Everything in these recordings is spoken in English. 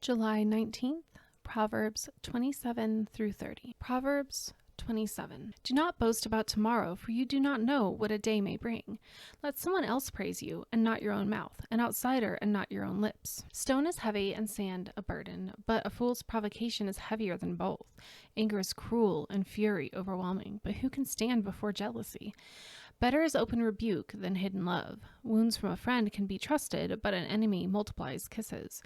July 19th, Proverbs 27 through 30. Proverbs 27. Do not boast about tomorrow, for you do not know what a day may bring. Let someone else praise you, and not your own mouth, an outsider, and not your own lips. Stone is heavy, and sand a burden, but a fool's provocation is heavier than both. Anger is cruel, and fury overwhelming, but who can stand before jealousy? Better is open rebuke than hidden love. Wounds from a friend can be trusted, but an enemy multiplies kisses.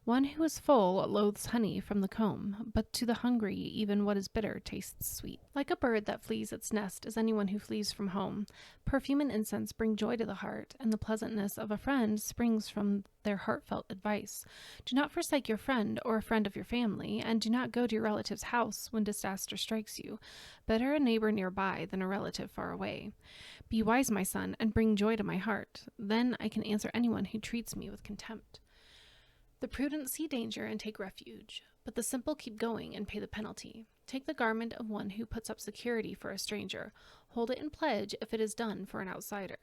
One who is full loathes honey from the comb, but to the hungry even what is bitter tastes sweet. Like a bird that flees its nest is anyone who flees from home. Perfume and incense bring joy to the heart, and the pleasantness of a friend springs from their heartfelt advice. Do not forsake your friend or a friend of your family, and do not go to your relative's house when disaster strikes you. Better a neighbor nearby than a relative far away. Be wise, my son, and bring joy to my heart. Then I can answer anyone who treats me with contempt. The prudent see danger and take refuge, but the simple keep going and pay the penalty. Take the garment of one who puts up security for a stranger. Hold it in pledge if it is done for an outsider.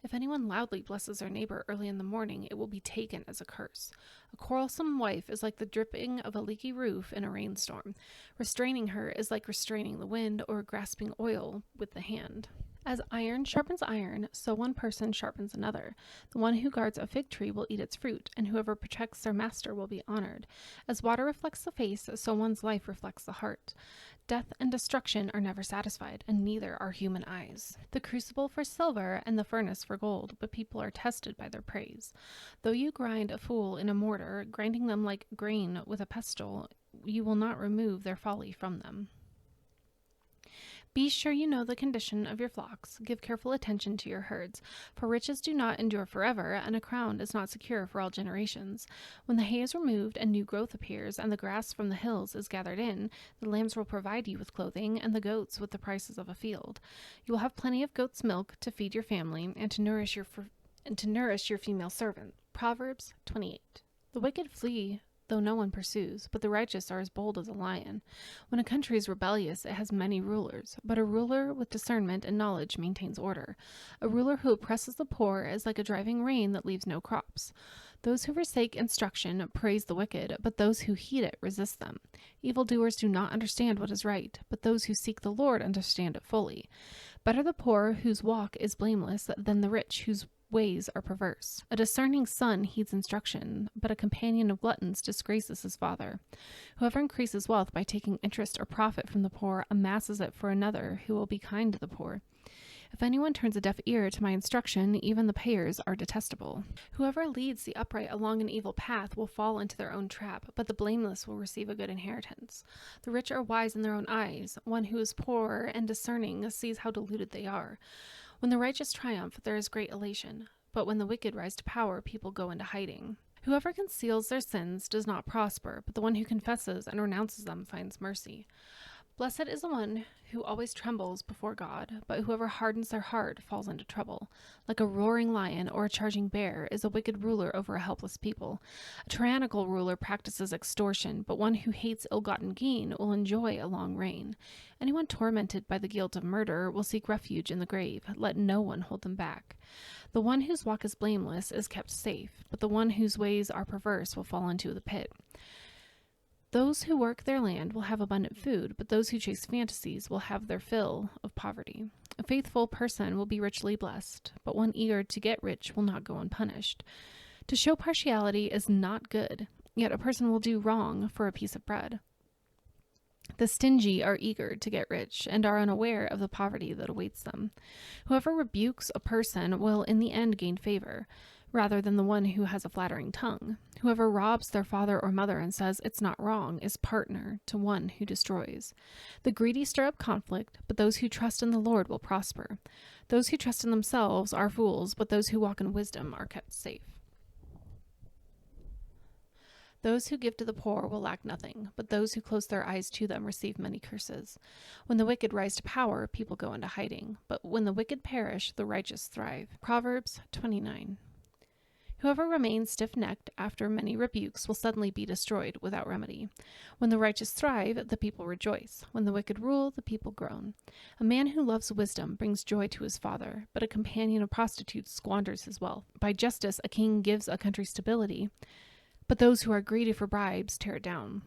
If anyone loudly blesses their neighbor early in the morning, it will be taken as a curse. A quarrelsome wife is like the dripping of a leaky roof in a rainstorm. Restraining her is like restraining the wind or grasping oil with the hand. As iron sharpens iron, so one person sharpens another. The one who guards a fig tree will eat its fruit, and whoever protects their master will be honored. As water reflects the face, so one's life reflects the heart. Death and destruction are never satisfied, and neither are human eyes. The crucible for silver and the furnace for gold, but people are tested by their praise. Though you grind a fool in a mortar, grinding them like grain with a pestle, you will not remove their folly from them. Be sure you know the condition of your flocks. Give careful attention to your herds, for riches do not endure forever, and a crown is not secure for all generations. When the hay is removed and new growth appears, and the grass from the hills is gathered in, the lambs will provide you with clothing, and the goats with the prices of a field. You will have plenty of goat's milk to feed your family, and to nourish your female servant. Proverbs 28. The wicked flee though no one pursues, but the righteous are as bold as a lion. When a country is rebellious, it has many rulers, but a ruler with discernment and knowledge maintains order. A ruler who oppresses the poor is like a driving rain that leaves no crops. Those who forsake instruction praise the wicked, but those who heed it resist them. Evildoers do not understand what is right, but those who seek the Lord understand it fully. Better the poor whose walk is blameless than the rich whose ways are perverse. A discerning son heeds instruction, but a companion of gluttons disgraces his father. Whoever increases wealth by taking interest or profit from the poor amasses it for another who will be kind to the poor. If anyone turns a deaf ear to my instruction, even the payers are detestable. Whoever leads the upright along an evil path will fall into their own trap, but the blameless will receive a good inheritance. The rich are wise in their own eyes. One who is poor and discerning sees how deluded they are. When the righteous triumph, there is great elation, but when the wicked rise to power, people go into hiding. Whoever conceals their sins does not prosper, but the one who confesses and renounces them finds mercy. Blessed is the one who always trembles before God, but whoever hardens their heart falls into trouble. Like a roaring lion or a charging bear is a wicked ruler over a helpless people. A tyrannical ruler practices extortion, but one who hates ill-gotten gain will enjoy a long reign. Anyone tormented by the guilt of murder will seek refuge in the grave. Let no one hold them back. The one whose walk is blameless is kept safe, but the one whose ways are perverse will fall into the pit. Those who work their land will have abundant food, but those who chase fantasies will have their fill of poverty. A faithful person will be richly blessed, but one eager to get rich will not go unpunished. To show partiality is not good, yet a person will do wrong for a piece of bread. The stingy are eager to get rich and are unaware of the poverty that awaits them. Whoever rebukes a person will in the end gain favor, rather than the one who has a flattering tongue. Whoever robs their father or mother and says it's not wrong is partner to one who destroys. The greedy stir up conflict, but those who trust in the Lord will prosper. Those who trust in themselves are fools, but those who walk in wisdom are kept safe. Those who give to the poor will lack nothing, but those who close their eyes to them receive many curses. When the wicked rise to power, people go into hiding, but when the wicked perish, the righteous thrive. Proverbs 29. Whoever remains stiff-necked after many rebukes will suddenly be destroyed without remedy. When the righteous thrive, the people rejoice. When the wicked rule, the people groan. A man who loves wisdom brings joy to his father, but a companion of prostitutes squanders his wealth. By justice, a king gives a country stability, but those who are greedy for bribes tear it down.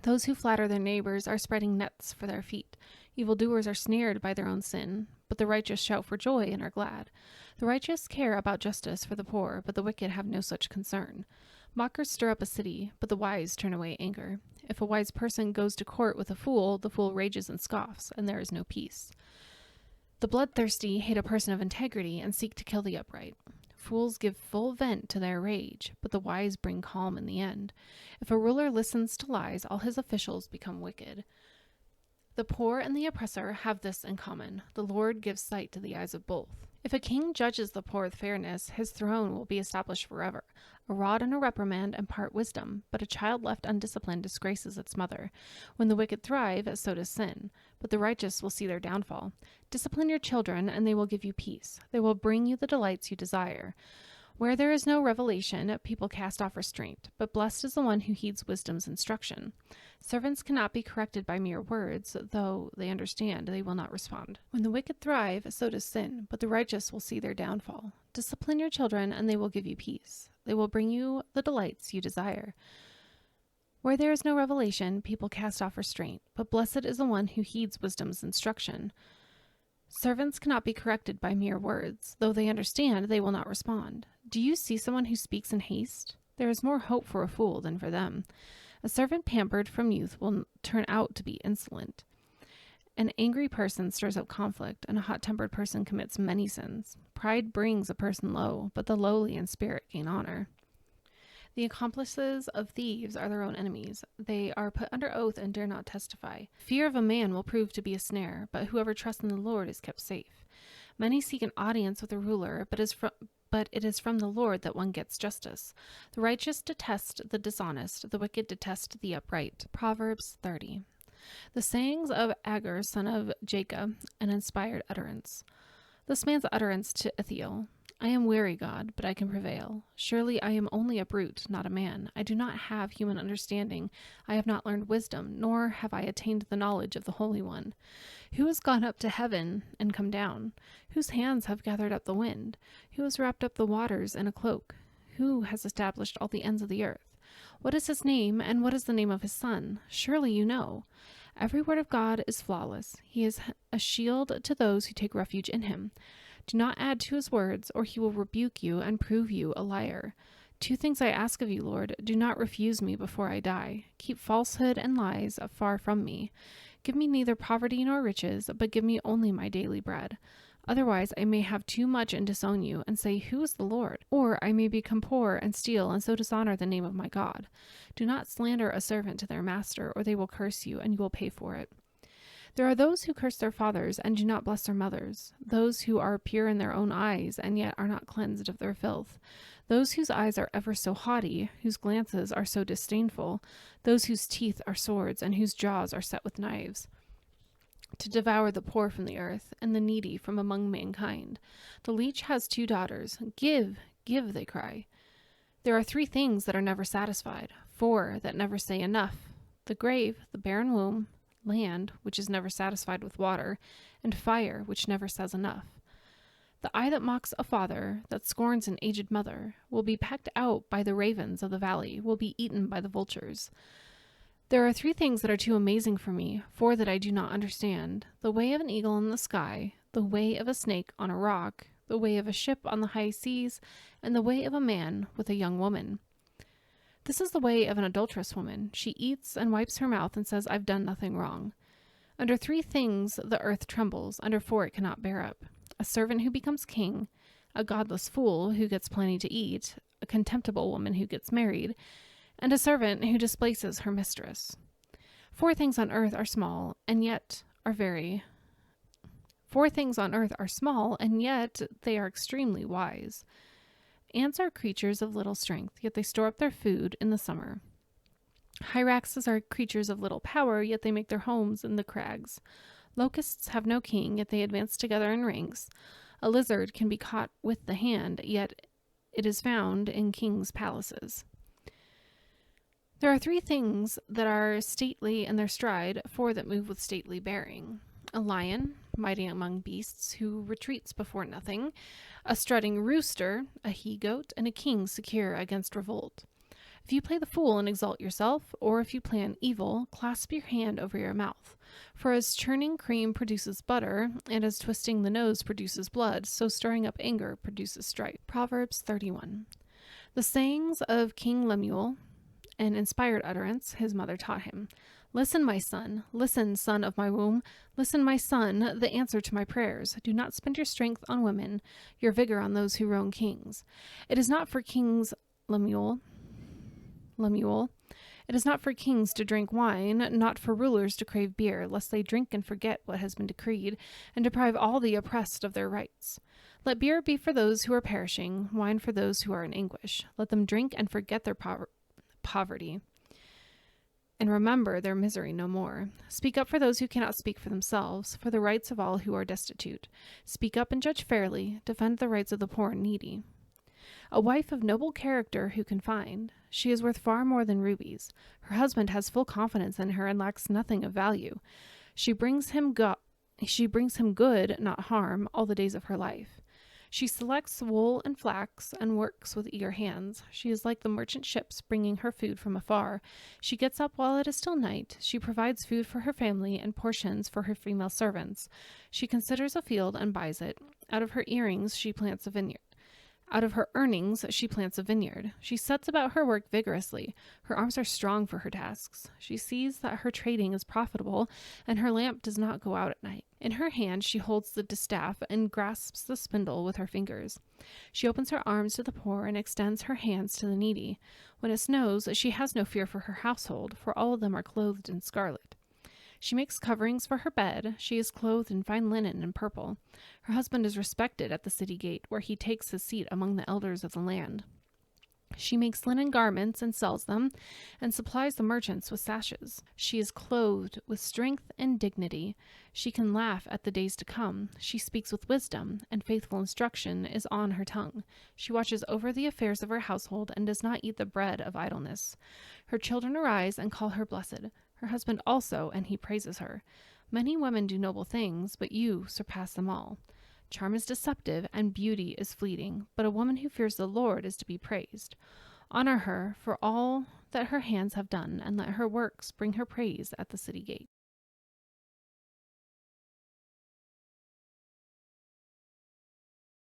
Those who flatter their neighbors are spreading nets for their feet. Evildoers are snared by their own sin, but the righteous shout for joy and are glad. The righteous care about justice for the poor, but the wicked have no such concern. Mockers stir up a city, but the wise turn away anger. If a wise person goes to court with a fool, the fool rages and scoffs, and there is no peace. The bloodthirsty hate a person of integrity and seek to kill the upright. Fools give full vent to their rage, but the wise bring calm in the end. If a ruler listens to lies, all his officials become wicked. The poor and the oppressor have this in common. The Lord gives sight to the eyes of both. If a king judges the poor with fairness, his throne will be established forever. A rod and a reprimand impart wisdom, but a child left undisciplined disgraces its mother. When the wicked thrive, so does sin, but the righteous will see their downfall. Discipline your children, and they will give you peace. They will bring you the delights you desire. Where there is no revelation, people cast off restraint, but blessed is the one who heeds wisdom's instruction. Servants cannot be corrected by mere words, though they understand, they will not respond. When the wicked thrive, so does sin, but the righteous will see their downfall. Discipline your children, and they will give you peace. They will bring you the delights you desire. Where there is no revelation, people cast off restraint, but blessed is the one who heeds wisdom's instruction. Servants cannot be corrected by mere words, though they understand, they will not respond. Do you see someone who speaks in haste? There is more hope for a fool than for them. A servant pampered from youth will turn out to be insolent. An angry person stirs up conflict, and a hot-tempered person commits many sins. Pride brings a person low, but the lowly in spirit gain honor. The accomplices of thieves are their own enemies. They are put under oath and dare not testify. Fear of a man will prove to be a snare, but whoever trusts in the Lord is kept safe. Many seek an audience with a ruler, but it is from the Lord that one gets justice. The righteous detest the dishonest, the wicked detest the upright. Proverbs 30. The sayings of Agur, son of Jacob, an inspired utterance. This man's utterance to Ithiel. I am weary, God, but I can prevail. Surely I am only a brute, not a man. I do not have human understanding. I have not learned wisdom, nor have I attained the knowledge of the Holy One. Who has gone up to heaven and come down? Whose hands have gathered up the wind? Who has wrapped up the waters in a cloak? Who has established all the ends of the earth? What is his name, and what is the name of his son? Surely you know. Every word of God is flawless. He is a shield to those who take refuge in him. Do not add to his words, or he will rebuke you and prove you a liar. 2 things I ask of you, Lord. Do not refuse me before I die. Keep falsehood and lies far from me. Give me neither poverty nor riches, but give me only my daily bread. Otherwise I may have too much and disown you, and say, Who is the Lord? Or I may become poor and steal, and so dishonor the name of my God. Do not slander a servant to their master, or they will curse you, and you will pay for it. There are those who curse their fathers and do not bless their mothers, those who are pure in their own eyes and yet are not cleansed of their filth, those whose eyes are ever so haughty, whose glances are so disdainful, those whose teeth are swords and whose jaws are set with knives, to devour the poor from the earth and the needy from among mankind. The leech has 2 daughters. Give, give, they cry. There are 3 things that are never satisfied, 4 that never say enough: the grave, the barren womb, land, which is never satisfied with water, and fire, which never says enough. The eye that mocks a father, that scorns an aged mother, will be pecked out by the ravens of the valley, will be eaten by the vultures. There are 3 things that are too amazing for me, 4 that I do not understand: the way of an eagle in the sky, the way of a snake on a rock, the way of a ship on the high seas, and the way of a man with a young woman. This is the way of an adulterous woman. She eats and wipes her mouth and says, I've done nothing wrong. Under 3 things the earth trembles, under 4 it cannot bear up: a servant who becomes king, a godless fool who gets plenty to eat, a contemptible woman who gets married, and a servant who displaces her mistress. 4 things on earth are small, and yet are very... 4 things on earth are small, and yet they are extremely wise. Ants are creatures of little strength, yet they store up their food in the summer. Hyraxes are creatures of little power, yet they make their homes in the crags. Locusts have no king, yet they advance together in ranks. A lizard can be caught with the hand, yet it is found in kings' palaces. There are 3 things that are stately in their stride, 4 that move with stately bearing: a lion, mighty among beasts, who retreats before nothing, a strutting rooster, a he-goat, and a king secure against revolt. If you play the fool and exalt yourself, or if you plan evil, clasp your hand over your mouth. For as churning cream produces butter, and as twisting the nose produces blood, so stirring up anger produces strife. Proverbs 31. The sayings of King Lemuel, an inspired utterance, his mother taught him. Listen, my son. Listen, son of my womb. Listen, my son, the answer to my prayers. Do not spend your strength on women, your vigor on those who wrong kings. It is not for kings, Lemuel. It is not for kings to drink wine, not for rulers to crave beer, lest they drink and forget what has been decreed, and deprive all the oppressed of their rights. Let beer be for those who are perishing, wine for those who are in anguish. Let them drink and forget their poverty, and remember their misery no more. Speak up for those who cannot speak for themselves, for the rights of all who are destitute. Speak up and judge fairly. Defend the rights of the poor and needy. A wife of noble character who can find. She is worth far more than rubies. Her husband has full confidence in her and lacks nothing of value. She brings him good, not harm, all the days of her life. She selects wool and flax and works with eager hands. She is like the merchant ships bringing her food from afar. She gets up while it is still night. She provides food for her family and portions for her female servants. She considers a field and buys it. Out of her earnings she plants a vineyard. Out of her earnings, she plants a vineyard. She sets about her work vigorously. Her arms are strong for her tasks. She sees that her trading is profitable, and her lamp does not go out at night. In her hand, she holds the distaff and grasps the spindle with her fingers. She opens her arms to the poor and extends her hands to the needy. When it snows, she has no fear for her household, for all of them are clothed in scarlet. She makes coverings for her bed. She is clothed in fine linen and purple. Her husband is respected at the city gate, where he takes his seat among the elders of the land. She makes linen garments and sells them, and supplies the merchants with sashes. She is clothed with strength and dignity. She can laugh at the days to come. She speaks with wisdom, and faithful instruction is on her tongue. She watches over the affairs of her household and does not eat the bread of idleness. Her children arise and call her blessed. Her husband also, and he praises her. Many women do noble things, but you surpass them all. Charm is deceptive, and beauty is fleeting, but a woman who fears the Lord is to be praised. Honor her for all that her hands have done, and let her works bring her praise at the city gate.